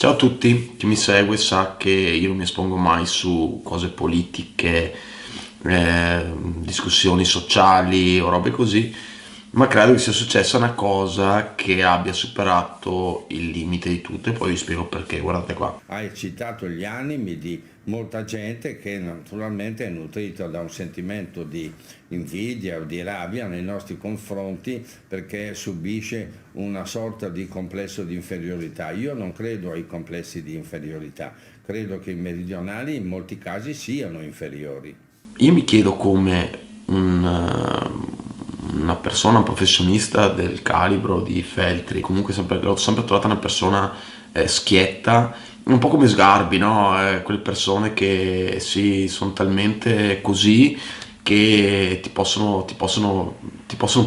Ciao a tutti, chi mi segue sa che io non mi espongo mai su cose politiche, discussioni sociali o robe così, ma credo che sia successa una cosa che abbia superato il limite di tutto e poi vi spiego perché, guardate qua. Hai citato gli animi di molta gente che naturalmente è nutrita da un sentimento di invidia o di rabbia nei nostri confronti perché subisce una sorta di complesso di inferiorità. Io non credo ai complessi di inferiorità, credo che i meridionali in molti casi siano inferiori. Io mi chiedo come una persona, un professionista del calibro di Feltri, comunque l'ho sempre trovata una persona schietta, un po' come Sgarbi, no? Quelle persone che sì, sono talmente così che ti possono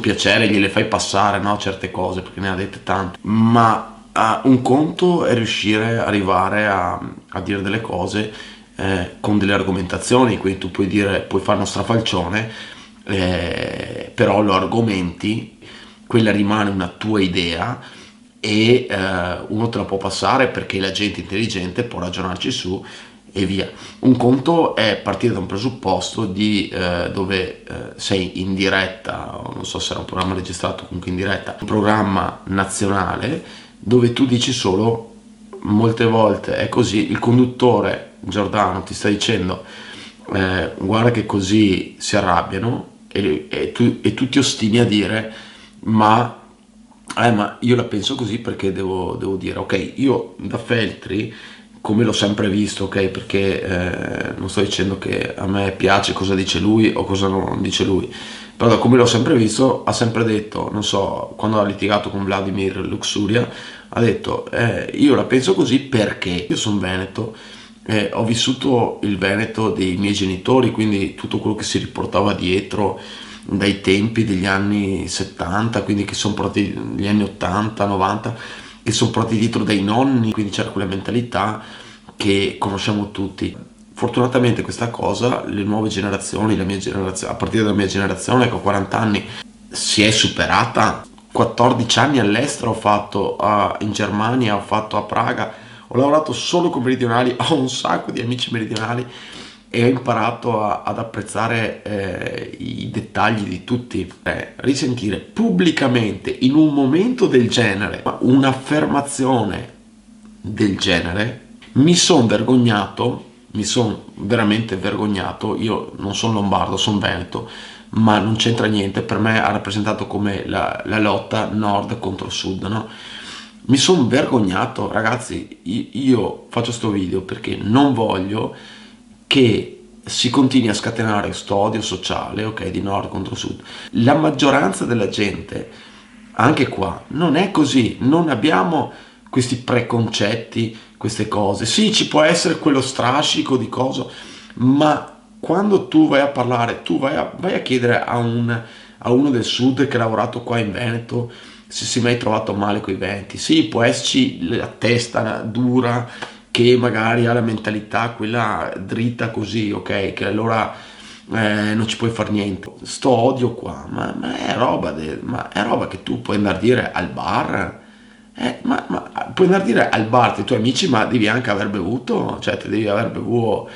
piacere, gliele fai passare, no? Certe cose, perché ne ha dette tante. Ma un conto è riuscire a arrivare a dire delle cose con delle argomentazioni, quindi tu puoi fare uno strafalcione, però lo argomenti, quella rimane una tua idea e uno te la può passare perché la gente intelligente può ragionarci su e via. Un conto è partire da un presupposto dove sei in diretta, o non so se era un programma registrato, comunque in diretta, un programma nazionale dove tu dici solo, molte volte è così, il conduttore Giordano ti sta dicendo guarda che così si arrabbiano e tu ti ostini a dire ma io la penso così perché devo dire ok, io da Feltri come l'ho sempre visto, ok, perché non sto dicendo che a me piace cosa dice lui o cosa non dice lui, però da come l'ho sempre visto ha sempre detto, non so, quando ha litigato con Vladimir Luxuria ha detto io la penso così perché io sono veneto, ho vissuto il Veneto dei miei genitori, quindi tutto quello che si riportava dietro dai tempi degli anni 70, quindi che sono portati gli anni 80, 90, che sono portati dietro dai nonni, quindi c'era quella mentalità che conosciamo tutti. Fortunatamente questa cosa, le nuove generazioni, la mia generazione, a partire dalla mia generazione che ho 40 anni, si è superata. 14 anni all'estero ho fatto in Germania, ho fatto a Praga, ho lavorato solo con meridionali, ho un sacco di amici meridionali e ho imparato ad apprezzare i dettagli di tutti. Risentire pubblicamente in un momento del genere un'affermazione del genere, mi sono veramente vergognato. Io non sono lombardo, sono veneto, ma non c'entra niente, per me ha rappresentato come la lotta nord contro sud, no? Mi sono vergognato, ragazzi, io faccio sto video perché non voglio che si continui a scatenare questo odio sociale, ok, di nord contro sud. La maggioranza della gente, anche qua, non è così, non abbiamo questi preconcetti, queste cose. Sì, ci può essere quello strascico di cosa, ma quando tu vai a parlare, tu vai a chiedere a uno del sud che ha lavorato qua in Veneto se si è mai trovato male coi venti. Sì, può esserci la testa dura che magari ha la mentalità quella dritta così, ok, che allora non ci puoi fare niente. Sto odio qua, ma è roba che tu puoi andare a dire al bar. Ma puoi andare a dire al bar ai tuoi amici, ma devi anche aver bevuto, cioè ti devi aver bevuto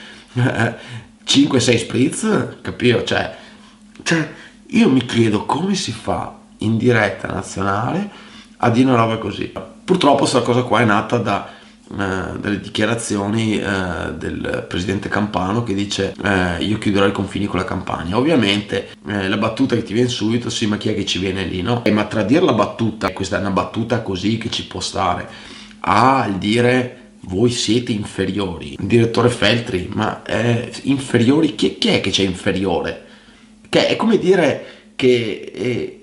5-6 spritz, capito? Cioè, io mi chiedo come si fa in diretta nazionale a dire una roba così. Purtroppo questa cosa qua è nata dalle dichiarazioni del presidente Campano che dice io chiuderò i confini con la Campania. Ovviamente la battuta che ti viene subito, sì, ma chi è che ci viene lì, no? Ma tra dire la battuta, questa è una battuta così che ci può stare, al dire voi siete inferiori, il direttore Feltri, ma inferiori, chi è che c'è inferiore? Che è come dire che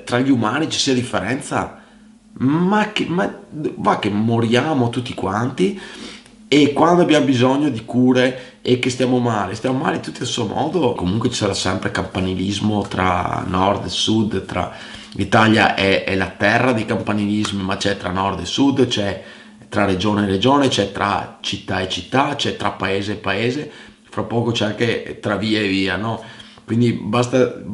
tra gli umani ci sia differenza, ma va che moriamo tutti quanti e quando abbiamo bisogno di cure e che stiamo male tutti al suo modo, comunque ci sarà sempre campanilismo tra nord e sud, l'Italia è la terra dei campanilismi, ma c'è tra nord e sud, c'è tra regione e regione, c'è tra città e città, c'è tra paese e paese, fra poco c'è anche tra via e via, no? Quindi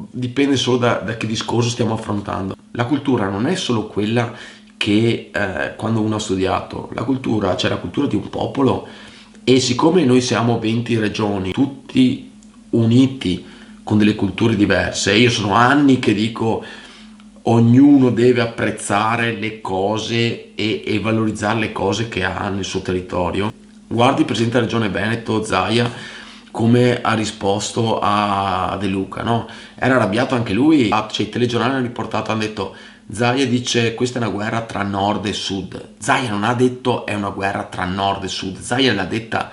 dipende solo da che discorso stiamo affrontando. La cultura non è solo quella che quando uno ha studiato la cultura, c'è la cultura di un popolo, e siccome noi siamo 20 regioni, tutti uniti con delle culture diverse, io sono anni che dico ognuno deve apprezzare le cose e valorizzare le cose che ha nel suo territorio. Guardi il presidente della regione Veneto, Zaia, come ha risposto a De Luca, no? Era arrabbiato anche lui, cioè, i telegiornali hanno riportato, hanno detto Zaia dice questa è una guerra tra nord e sud. Zaia non ha detto è una guerra tra nord e sud, Zaia l'ha detta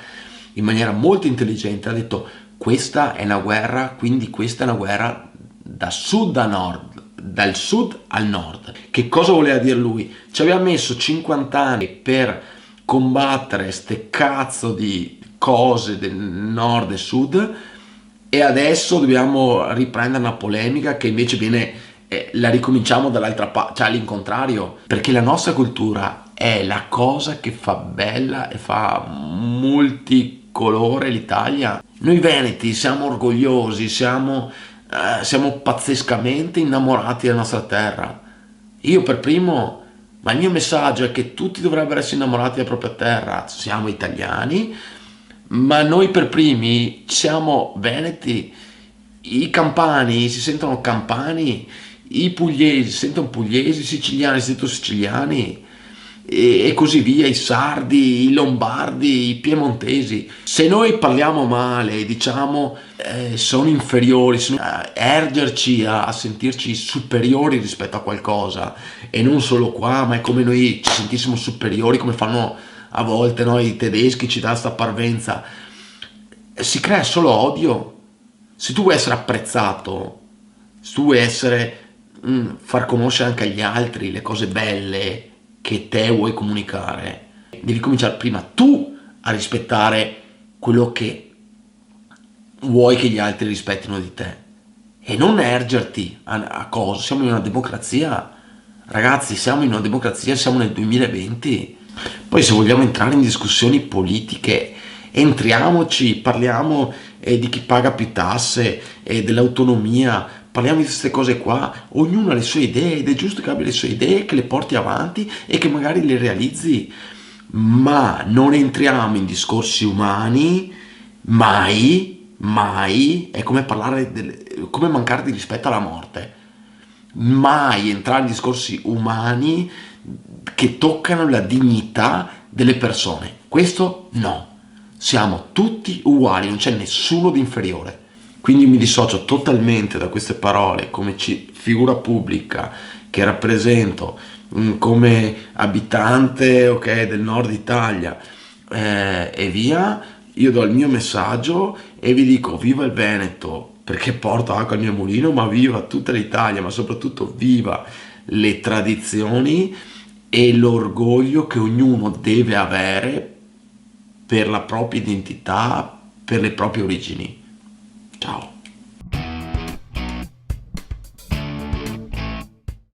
in maniera molto intelligente, ha detto questa è una guerra, quindi questa è una guerra da sud a nord, dal sud al nord. Che cosa voleva dire lui? Ci aveva messo 50 anni per combattere ste cazzo di cose del nord e sud, e adesso dobbiamo riprendere una polemica che invece viene, la ricominciamo dall'altra parte, cioè all'incontrario, perché la nostra cultura è la cosa che fa bella e fa multicolore l'Italia. Noi veneti siamo orgogliosi, siamo pazzescamente innamorati della nostra terra. Io per primo, ma il mio messaggio è che tutti dovrebbero essere innamorati della propria terra. Siamo italiani, ma noi per primi siamo veneti, i campani si sentono campani, i pugliesi si sentono pugliesi, i siciliani si sentono siciliani, e così via, i sardi, i lombardi, i piemontesi. Se noi parliamo male, diciamo sono inferiori, ergerci a sentirci superiori rispetto a qualcosa, e non solo qua, ma è come noi ci sentissimo superiori, come fanno a volte noi i tedeschi, ci dà sta parvenza, si crea solo odio. Se tu vuoi essere apprezzato, se tu vuoi far conoscere anche agli altri le cose belle che te vuoi comunicare, devi cominciare prima tu a rispettare quello che vuoi che gli altri rispettino di te, e non ergerti a cosa. Siamo in una democrazia, ragazzi, siamo in una democrazia, siamo nel 2020. Poi se vogliamo entrare in discussioni politiche, entriamoci, parliamo di chi paga più tasse, dell'autonomia, parliamo di queste cose qua. Ognuno ha le sue idee ed è giusto che abbia le sue idee, che le porti avanti e che magari le realizzi, ma non entriamo in discorsi umani, mai, mai. È come come mancare di rispetto alla morte. Mai entrare in discorsi umani che toccano la dignità delle persone. Questo no. Siamo tutti uguali, non c'è nessuno di inferiore. Quindi mi dissocio totalmente da queste parole come figura pubblica che rappresento, come abitante, ok, del nord Italia, e via. Io do il mio messaggio e vi dico viva il Veneto, perché porto acqua al mio mulino, ma viva tutta l'Italia, ma soprattutto viva le tradizioni e l'orgoglio che ognuno deve avere per la propria identità, per le proprie origini. Ciao.